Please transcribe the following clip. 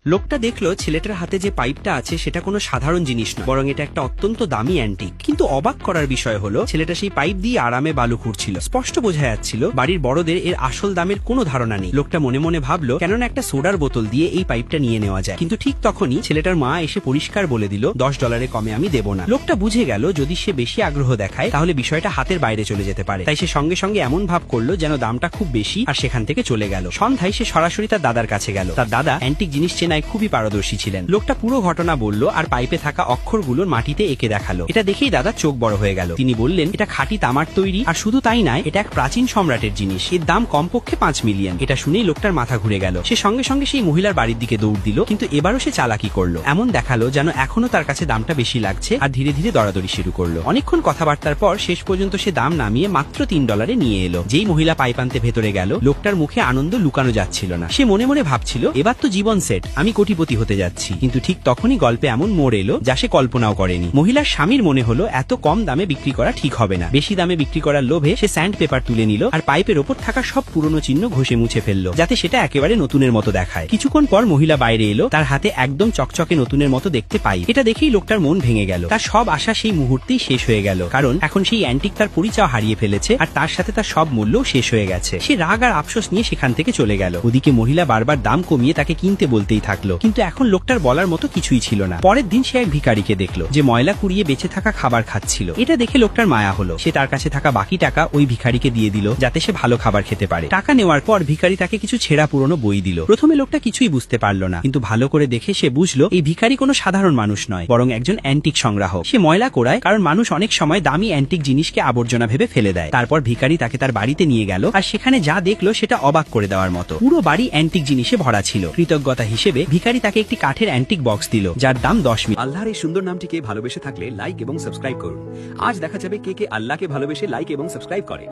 লোকটা দেখলো ছেলেটার হাতে যে পাইপটা আছে সেটা কোনো সাধারণ জিনিস নয়, বরং এটা একটা অত্যন্ত দামি অ্যান্টিক। কিন্তু অবাক করার বিষয় হলো ছেলেটা সেই পাইপ দিয়ে আরামে বালু খুঁড়ছিল। স্পষ্ট বোঝা যাচ্ছিল বাড়ির বড়দের এর আসল দামের কোনো ধারণা নেই। লোকটা মনে মনে ভাবলো কেননা একটা সোডার বোতল দিয়ে এই পাইপটা নিয়ে নেওয়া যায়। কিন্তু ঠিক তখনই ছেলেটার মা এসে পরিষ্কার বলে দিল $10 কমে আমি দেব না। লোকটা বুঝে গেল যদি সে বেশি আগ্রহ দেখায় তাহলে বিষয়টা হাতের বাইরে চলে যেতে পারে। তাই সে সঙ্গে সঙ্গে এমন ভাব করলো যেন দামটা খুব বেশি, আর সেখান থেকে চলে গেল। সন্ধ্যায় সে সরাসরি তার দাদার কাছে গেল। তার দাদা অ্যান্টিক জিনিস চেনায় খুবই পারদর্শী ছিলেন। লোকটা পুরো ঘটনা বলল আর পাইপে থাকা অক্ষরগুলোর মাটিতে এঁকে দেখালো। এটা দেখেই দাদা চোখ বড় হয়ে গেল। তিনি বললেন এটা খাঁটি তামার তৈরি, আর শুধু তাই নয়, এটা এক প্রাচীন সম্রাটের জিনিস, এর দাম কমপক্ষে 5 মিলিয়ন। এটা শুনেই লোকটার মাথা ঘুরে গেল। সে সঙ্গে সঙ্গে সেই মহিলার বাড়ির দিকে দৌড় দিল। কিন্তু এবারও সে চালাকি করলো, এমন দেখালো যেন এখনো তার কাছে দামটা বেশি লাগছে, আর ধীরে ধীরে দরাদরি শুরু করলো। অনেকক্ষণ কথাবার্তার পর শেষ পর্যন্ত সে দাম নামিয়ে মাত্র $3 নিয়ে এলো। যেই মহিলা পাইপ আনতে ভেতরে গেল, লোকটার মুখে আনন্দ লুকানো যাচ্ছিল না। সে মনে মনে ভাবছিল এবার তো জীবন সেট, আমি কোটিপতি হতে যাচ্ছি। কিন্তু ঠিক তখনই গল্পে এমন মোড় এলো যা সে কল্পনাও করেনি। মহিলার স্বামীর মনে হলো এত কম দামে বিক্রি করা ঠিক হবে না। বেশি দামে বিক্রি করার লোভে সে স্যান্ড পেপার তুলে নিল আর পাইপের ওপর থাকা সব পুরনো চিহ্ন ঘষে মুছে ফেললো, যাতে সেটা একেবারে নতুনের মতো দেখায়। কিছুক্ষণ পর মহিলা বাইরে এলো, তার হাতে একদম চকচকে নতুনের মতো দেখতে পাইপ। এটা দেখেই লোকটার মন ভেঙে গেল। তার সব আশা সেই মুহূর্তেই শেষ হয়ে গেল, কারণ এখন সেই অ্যান্টিক তার পরিচয় হারিয়ে ফেলেছে, আর তার সাথে তার সব মূল্যও শেষ হয়ে গেছে। সে রাগ আর আফসোস নিয়ে সেখান থেকে চলে গেল। ওদিকে মহিলা বারবার দাম কমিয়ে তাকে কিনতে বলতেই থাকলো, কিন্তু এখন লোকটার বলার মতো কিছুই ছিল না। পরের দিন সে এক ভিখারিকে দেখলো যে ময়লা কুড়িয়ে বেঁচে থাকা খাবার খাচ্ছিল। এটা দেখে লোকটার মায়া হলো। সে তার কাছে থাকা বাকি টাকা ওই ভিখারিকে দিয়ে দিল, যাতে সে ভালো খাবার খেতে পারে। টাকা নেওয়ার পর ভিখারি তাকে কিছু ছেঁড়া পুরনো বই দিল। প্রথমে লোকটা কিছুই বুঝতে পারলো না, কিন্তু ভালো করে দেখে সে বুঝলো এই ভিখারি কোনো সাধারণ মানুষ নয়, বরং একজন অ্যান্টিক সংগ্রাহক। সে ময়লা কোড়ায়, কারণ মানুষ অনেক সময় দামি অ্যান্টিক জিনিসকে আবর্জনা ভেবে ফেলে দেয়। তারপর ভিখারি তাকে তার বাড়িতে নিয়ে গেল, আর সেখানে যা দেখলো সেটা অবাক করে দেওয়ার মতো। পুরো বাড়ি অ্যান্টিক জিনিসে ভরা ছিল। কৃতজ্ঞতা হিসেবে ভিখারি তাকে একটি কাঠের অ্যান্টিক বক্স দিল, যার দাম 10 মিলিয়ন। আল্লাহর এই সুন্দর নামটিকে ভালোবেসে থাকলে লাইক এবং সাবস্ক্রাইব করুন। আজ দেখা যাবে কে কে আল্লাহকে ভালোবেসে লাইক এবং সাবস্ক্রাইব করে।